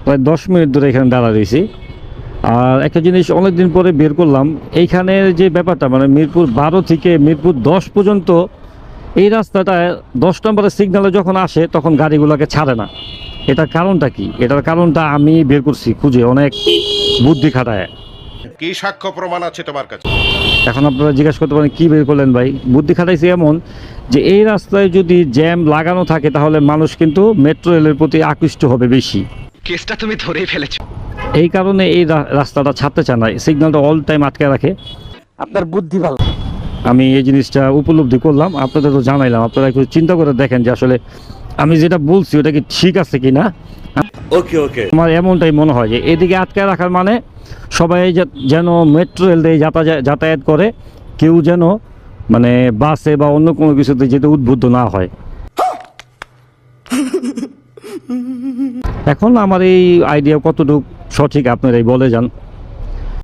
প্রায় 10 মিনিট ধরে এখানে দাঁড়া রয়েছি। আর একটা জিনিস অনেকদিন পরে বের করলাম, এইখানের যে ব্যাপারটা মানে মিরপুর 12 থেকে মিরপুর 10 পর্যন্ত এই রাস্তাটায় 10 নম্বরের সিগন্যালে যখন আসে তখন গাড়িগুলোকে ছাড়ে না। এটার কারণটা কি? এটার কারণটা আমি বের করছি খুঁজে, অনেক বুদ্ধি খাটায়। কি সাক্ষ্য প্রমাণ আছে তোমার কাছে? এখন আপনারা জিজ্ঞাসা করতে পারেন কী বের করলেন ভাই? বুদ্ধি খাটাইছি এমন যে এই রাস্তায় যদি জ্যাম লাগানো থাকে তাহলে মানুষ কিন্তু মেট্রো রেলের প্রতি আকৃষ্ট হবে বেশি। কেসটা তুমি ধরেই ফেলেছো। এই কারণে এই রাস্তাটা ছাড়তে চায় না, সিগন্যালটা অল টাইম আটকে রাখে। আপনার বুদ্ধি ভালো। আমি এই জিনিসটা উপলব্ধি করলাম, আপনাদের তো জানাইলাম। আপনারা একটু চিন্তা করে দেখেন যে আসলে আমি যেটা বলছি ওটা কি ঠিক আছে কি না। ওকে ওকে, আমার এমনটাই মনে হয় যে এদিকে আটকে রাখার মানে সবাই যেন মেট্রো রেল দিয়ে যাতায়াত করে, কেউ যেন মানে বাসে বা অন্য কোনো কিছুতে যেতে উদ্বুদ্ধ না হয়। এখন আমার এই আইডিয়া কতটুকু সঠিক আপনারাই বলে যান।